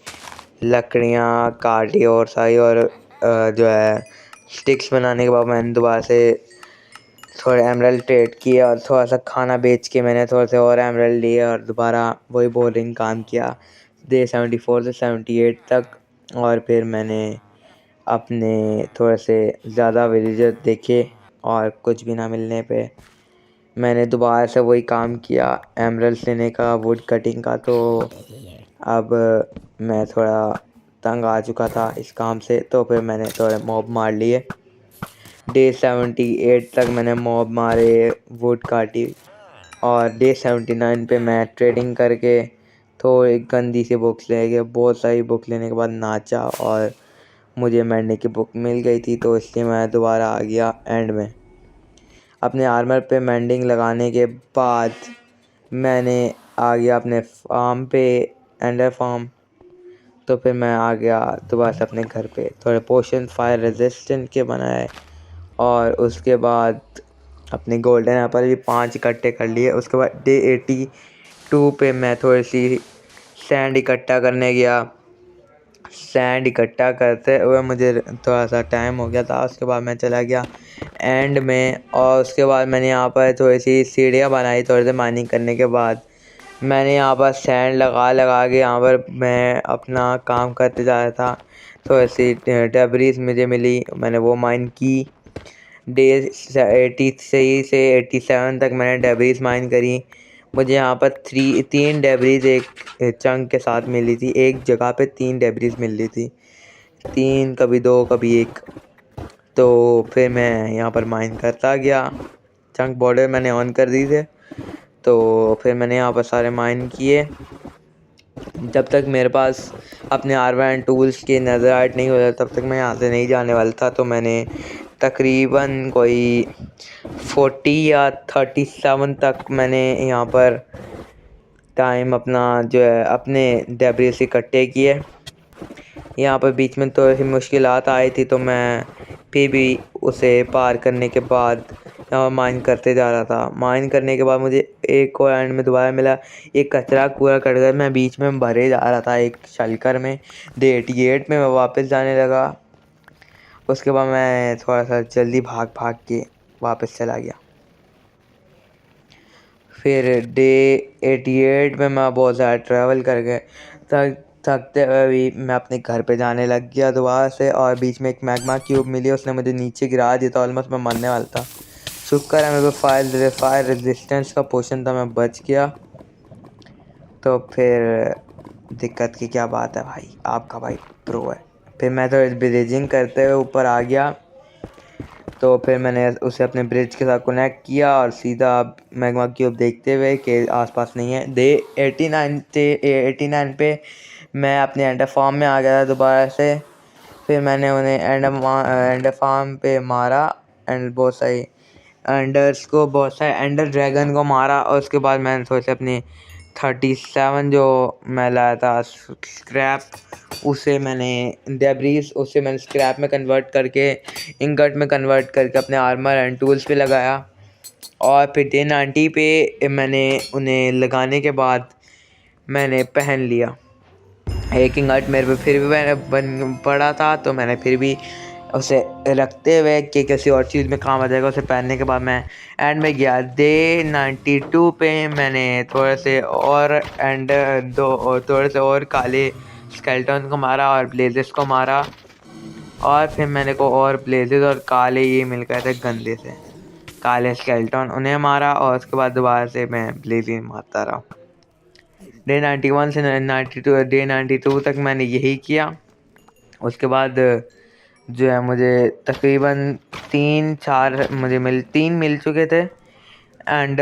लकड़ियाँ काटी और सारी और जो है स्टिक्स बनाने के बाद मैंने दोबारा से थोड़े एमरल्ड ट्रेड किए और थोड़ा सा खाना बेच के मैंने थोड़े से और एमरल्ड लिए और दोबारा वही बोरिंग काम किया डे 74 से 78 तक। और फिर मैंने अपने थोड़े से ज़्यादा विलेजर देखे और कुछ भी ना मिलने पे मैंने दोबारा से वही काम किया एमरल्ड लेने का, वुड कटिंग का। तो अब मैं थोड़ा तंग आ चुका था इस काम से, तो फिर मैंने थोड़े मॉब मार लिए। डे 78 तक मैंने मॉब मारे, वुड काटी और डे 79 पे मैं ट्रेडिंग करके तो एक गंदी सी बुक्स ले गया। बहुत सारी बुक लेने के बाद नाचा और मुझे मरने की बुक मिल गई थी, तो इसलिए मैं दोबारा आ गया एंड में। अपने आर्मर पे मेंडिंग लगाने के बाद मैंने आ गया अपने फार्म पे, एंडर फार्म। तो फिर मैं आ गया दोबारा से अपने घर पे, थोड़े पोशन फायर रेजिस्टेंट के बनाए और उसके बाद अपने गोल्डन एप्पल भी 5 इकट्ठे कर लिए। उसके बाद डे 82 पे मैं थोड़ी सी सैंड इकट्ठा करने गया। सैंड इकट्ठा करते हुए मुझे थोड़ा सा टाइम हो गया था, उसके बाद मैं चला गया एंड में। और उसके बाद मैंने यहाँ पर थोड़ी सी सीढ़ियाँ बनाई। थोड़े से माइनिंग करने के बाद मैंने यहाँ पर सैंड लगा लगा के यहाँ पर मैं अपना काम करते जा रहा था। थोड़ी सी डेब्रीज मुझे मिली, मैंने वो माइन की। डे 83 से 87 तक मैंने डेब्रीज माइन करी। मुझे यहाँ पर 3 डेब्रीज एक चंक के साथ मिली थी। एक जगह पे 3 डेब्रीज मिल रही थी, 3 कभी 2 कभी 1। तो फिर मैं यहाँ पर माइन करता गया। चंक बॉर्डर मैंने ऑन कर दी थे, तो फिर मैंने यहाँ पर सारे माइन किए। जब तक मेरे पास अपने आर्मर एंड टूल्स के नज़राट नहीं होता तब तक मैं यहाँ से नहीं जाने वाला था। तो मैंने तकरीबन कोई 40 या 37 तक मैंने यहाँ पर टाइम अपना जो है अपने डेब्रीज इकट्ठे किए। यहाँ पर बीच में तो ऐसी मुश्किलात आई थी, तो मैं फिर भी उसे पार करने के बाद यहाँ माइन करते जा रहा था। माइन करने के बाद मुझे एक और एंड में दोबारा मिला एक कचरा कूड़ा कटकर मैं बीच में भरे जा रहा था एक शलकर में। डे 88 में मैं वापस जाने लगा। उसके बाद मैं थोड़ा सा जल्दी भाग भाग के वापस चला गया। फिर डे 88 में मैं बहुत ज़्यादा ट्रैवल कर गए, थकते हुए भी मैं अपने घर पे जाने लग गया दोबारा से। और बीच में एक मैग्मा क्यूब मिली, उसने मुझे नीचे गिरा दिया था, ऑलमोस्ट मैं मरने वाला था। शुक्र है मेरे को फायर रेजिस्टेंस का पोशन था, मैं बच गया। तो फिर दिक्कत की क्या बात है भाई, आपका भाई प्रो है। फिर मैं तो ब्रिजिंग करते हुए ऊपर आ गया। तो फिर मैंने उसे अपने ब्रिज के साथ कनेक्ट किया और सीधा मैग्मा क्यूब देखते हुए कि आसपास नहीं है। डे 89 पे मैं अपने एंडर फार्म में आ गया था दोबारा से। फिर मैंने उन्हें एंडर फार्म पे मारा एंड बहुत सारी एंडर्स को, बहुत सारे एंडर ड्रैगन को मारा। और उसके बाद मैंने थोड़े से अपनी 37 जो मैं लाया था स्क्रैप, उसे मैंने डेब्रीज उसे मैंने स्क्रैप में कन्वर्ट करके इंगट में कन्वर्ट करके अपने आर्मर एंड टूल्स पे लगाया। और फिर डे 90 पे मैंने उन्हें लगाने के बाद मैंने पहन लिया। एक इंगट मेरे पे फिर भी मैंने बन पड़ा था, तो मैंने फिर भी उसे रखते हुए कि किसी और चीज़ में काम आ जाएगा उसे पहनने के बाद मैं एंड में गया। डे 92 पे मैंने थोड़े से और थोड़े से और काले स्केलेटन को मारा और ब्लेजेस को मारा। और फिर मैंने को और ब्लेजेस और काले ये मिल गए थे गंदे से काले स्केलेटन, उन्हें मारा। और उसके बाद दोबारा से मैं ब्लेजेस मारता रहा। डे 91 से 92 डे 92 तक मैंने यही किया। उसके बाद जो है मुझे तकरीबन 3 मिल चुके थे एंड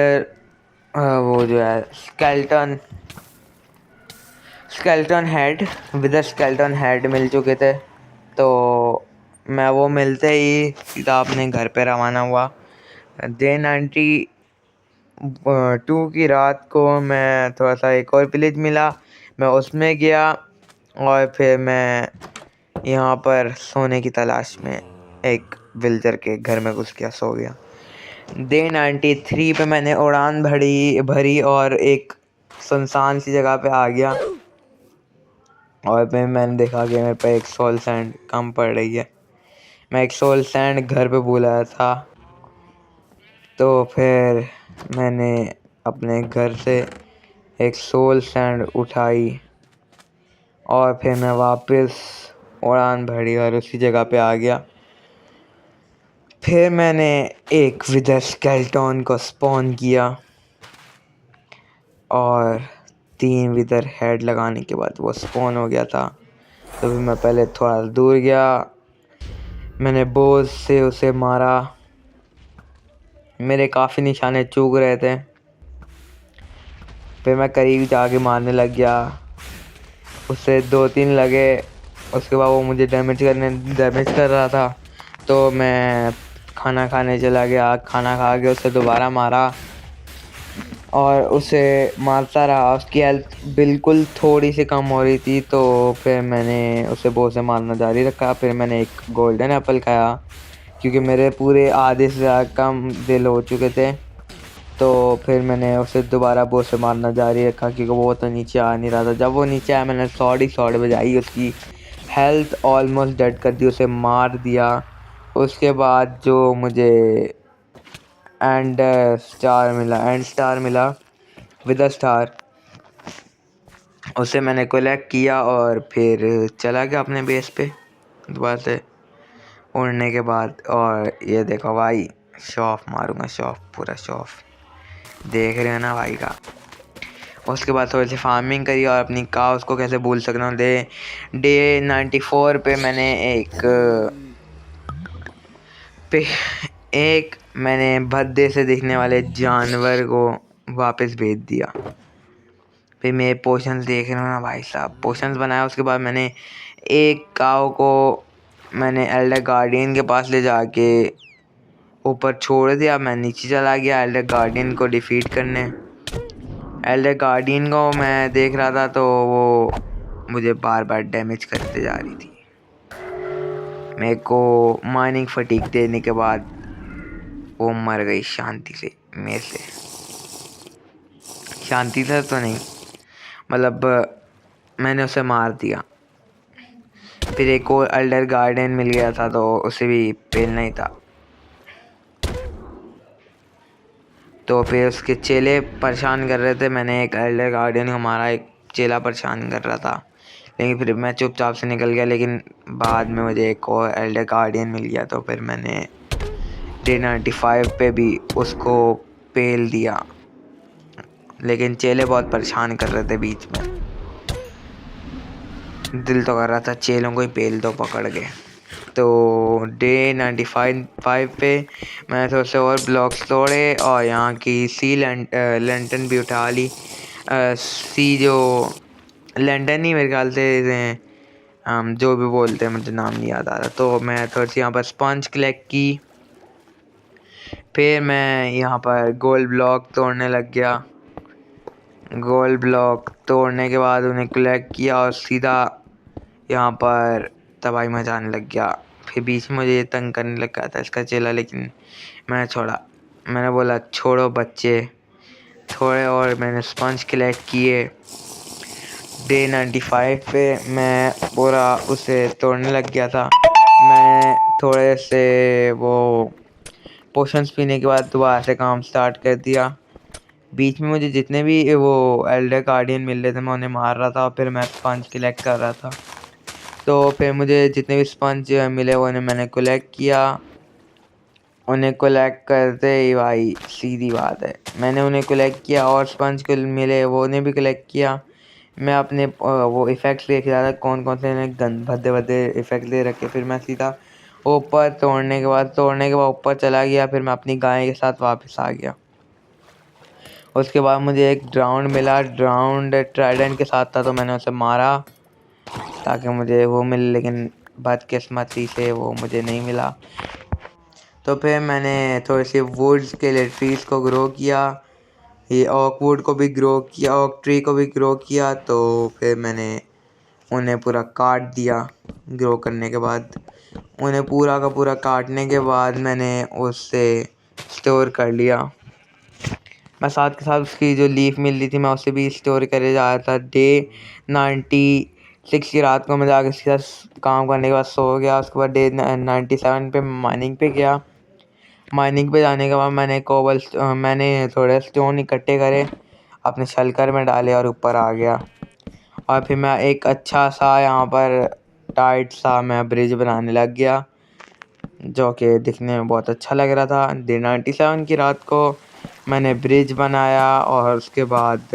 वो जो है skeleton head with skeleton head मिल चुके थे। तो मैं वो मिलते ही सीधा अपने घर पे रवाना हुआ। डे 92 की रात को मैं थोड़ा सा एक और विलेज मिला, मैं उसमें गया और फिर मैं यहाँ पर सोने की तलाश में एक विल्जर के घर में घुस गया, सो गया। डे 93 पे मैंने उड़ान भरी और एक सुनसान सी जगह पे आ गया, और फिर मैंने देखा कि मेरे पे एक सोल सैंड कम पड़ रही है। मैं एक सोल सैंड घर पे भूल आया था, तो फिर मैंने अपने घर से एक सोल सैंड उठाई और फिर मैं वापस उड़ान भरी और उसी जगह पे आ गया। फिर मैंने एक विदर स्केलेटन को स्पॉन किया और 3 विदर हेड लगाने के बाद वो स्पॉन हो गया था। तो फिर मैं पहले थोड़ा दूर गया, मैंने बोझ से उसे मारा, मेरे काफ़ी निशाने चूक रहे थे। फिर मैं करीब जाके मारने लग गया, उससे 2-3 लगे। उसके बाद वो मुझे डैमेज कर रहा था, तो मैं खाना खाने चला गया। खाना खा के उसे दोबारा मारा और उसे मारता रहा। उसकी हेल्थ बिल्कुल थोड़ी सी कम हो रही थी, तो फिर मैंने उसे बहुत से मारना जारी रखा। फिर मैंने एक गोल्डन एप्पल खाया, क्योंकि मेरे पूरे आधे से ज़्यादा कम दिल हो चुके थे। तो फिर मैंने उसे दोबारा बहुत से मारना जारी रखा, क्योंकि वो तो नीचे आ नहीं रहा था। जब वो नीचे आया मैंने शॉट बजाई, उसकी हेल्थ ऑलमोस्ट डेड कर दी, उसे मार दिया। उसके बाद जो मुझे एंड स्टार मिला विद अ स्टार, उसे मैंने कलेक्ट किया और फिर चला गया अपने बेस पे दोबारा से उड़ने के बाद। और ये देखो भाई, शॉफ मारूंगा, शॉफ, पूरा शॉफ देख रहे हो ना भाई का। उसके बाद थोड़ी सी फार्मिंग करी और अपनी काउस को कैसे भूल सकता हूँ। डे 94 पे मैंने मैंने भद्दे से दिखने वाले जानवर को वापस भेज दिया। फिर मेरे पोशंस देख रहे हो ना भाई साहब, पोशंस बनाया। उसके बाद मैंने एक काव को मैंने एल्डर गार्डियन के पास ले जाके ऊपर छोड़ दिया। मैं नीचे चला गया एल्डर गार्डियन को डिफीट करने। एल्डर गार्डियन को मैं देख रहा था, तो वो मुझे बार बार डैमेज करते जा रही थी। मेरे को माइनिंग फटीक देने के बाद वो मर गई शांति से मेरे से। शांति से तो नहीं, मतलब मैंने उसे मार दिया। फिर एक और एल्डर गार्डियन मिल गया था, तो उसे भी पेलना ही था। तो फिर उसके चेले परेशान कर रहे थे। मैंने एक एल्डर गार्डियन को मारा, एक चेला परेशान कर रहा था, लेकिन फिर मैं चुपचाप से निकल गया। लेकिन बाद में मुझे एक और एल्डर गार्डियन मिल गया, तो फिर मैंने डे 95 पे भी उसको पेल दिया। लेकिन चेले बहुत परेशान कर रहे थे बीच में। दिल तो कर रहा था चेलों को ही पेल दो पकड़ के। तो डे 95 पे मैंने थोड़े से और ब्लॉक्स तोड़े और यहाँ की सी लैंटर्न भी उठा ली। सी जो लैंटर्न ही मेरे ख्याल से हम जो भी बोलते हैं, मुझे नाम नहीं याद आ रहा। तो मैं थोड़ी सी यहाँ पर स्पंज कलेक्ट की। फिर मैं यहाँ पर गोल्ड ब्लॉक तोड़ने लग गया। गोल्ड ब्लॉक तोड़ने के बाद उन्हें कलेक्ट किया और सीधा यहाँ पर तबाही मचाने लग गया। फिर बीच में मुझे ये तंग करने लगा था इसका चेला, लेकिन मैंने छोड़ा। मैंने बोला छोड़ो बच्चे थोड़े और। मैंने स्पंज कलेक्ट किए। डे 95 पे मैं पूरा उसे तोड़ने लग गया था। मैं थोड़े से वो पोशंस पीने के बाद दोबारा से काम स्टार्ट कर दिया। बीच में मुझे जितने भी वो एल्डर गार्डियन मिल रहे थे मैं उन्हें मार रहा था, और फिर मैं स्पंज कलेक्ट कर रहा था। तो फिर मुझे जितने भी स्पंज मिले वो उन्हें मैंने कलेक्ट किया। उन्हें कलेक्ट करते ही भाई सीधी बात है, मैंने उन्हें कलेक्ट किया और स्पंज को मिले वो उन्हें भी कलेक्ट किया। मैं अपने वो इफ़ेक्ट्स देख रहा था कौन कौन से भद्दे भद्दे इफ़ेक्ट दे रखे। फिर मैं सीधा ऊपर तोड़ने के बाद ऊपर चला गया। फिर मैं अपनी गाय के साथ वापस आ गया। उसके बाद मुझे एक ड्राउंड मिला, ड्राउंड ट्राइडेंट के साथ था, तो मैंने उसे मारा ताकि मुझे वो मिले, लेकिन बदकिस्मती से वो मुझे नहीं मिला। तो फिर मैंने थोड़ी सी वुड्स के लिए ट्रीज़ को ग्रो किया, ये ऑक वुड को भी ग्रो किया, ऑक ट्री को भी ग्रो किया। तो फिर मैंने उन्हें पूरा काट दिया। ग्रो करने के बाद उन्हें पूरा का पूरा काटने के बाद मैंने उससे स्टोर कर लिया। मैं साथ के साथ उसकी जो लीफ मिल रही थी मैं उसे भी स्टोर करे जा रहा था। डे 96 की रात को मैं जाकर इसके साथ काम करने के बाद सो गया। उसके बाद डे 97 पे माइनिंग पे गया। माइनिंग पे जाने के बाद मैंने थोड़े स्टोन इकट्ठे करे, अपने शलकर में डाले और ऊपर आ गया। और फिर मैं एक अच्छा सा यहाँ पर टाइट सा मैं ब्रिज बनाने लग गया, जो कि दिखने में बहुत अच्छा लग रहा था। डे 97 की रात को मैंने ब्रिज बनाया और उसके बाद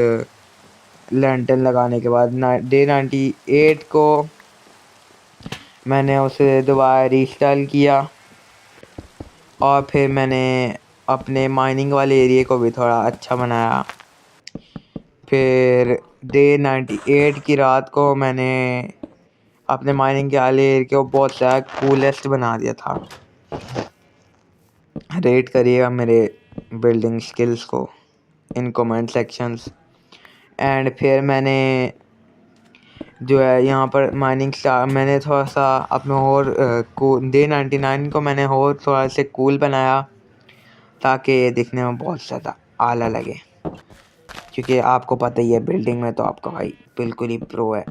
लैंटर्न लगाने के बाद डे 98 को मैंने उसे दोबारा रीस्टाइल किया। और फिर मैंने अपने माइनिंग वाले एरिया को भी थोड़ा अच्छा बनाया। फिर डे 98 की रात को मैंने अपने माइनिंग के वाले एरिया को बहुत ज़्यादा कूलेस्ट बना दिया था। रेट करिएगा मेरे बिल्डिंग स्किल्स को इन कमेंट सेक्शंस। एंड फिर मैंने जो है यहाँ पर मैंने थोड़ा सा अपने और डे 99 को मैंने और थोड़ा से कूल बनाया, ताकि ये दिखने में बहुत ज़्यादा आला लगे, क्योंकि आपको पता ही है बिल्डिंग में तो आपका भाई बिल्कुल ही प्रो है।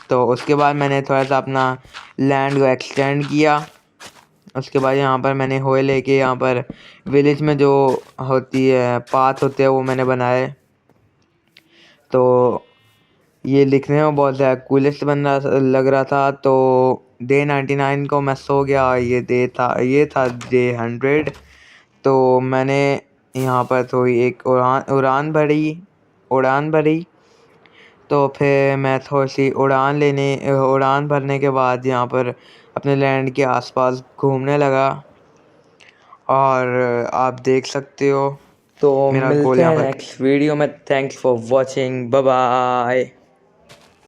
तो उसके बाद मैंने थोड़ा सा अपना लैंड को एक्सटेंड किया। उसके बाद यहाँ पर मैंने होए लेके यहाँ पर विलेज में जो होती है पाथ होते हैं वो मैंने बनाए। तो ये लिखने में बहुत ज़्यादा कूलेस्ट लग रहा था। तो डे 99 को मैं सो गया। ये था डे 100। तो मैंने यहाँ पर थोड़ी एक उड़ान भरी। तो फिर मैं थोड़ी सी उड़ान भरने के बाद यहाँ पर अपने लैंड के आसपास घूमने लगा। और आप देख सकते हो तो मेरा गोल मिलते यहाँ हैं पर। नेक्स्ट वीडियो में। Thanks for watching, bye bye.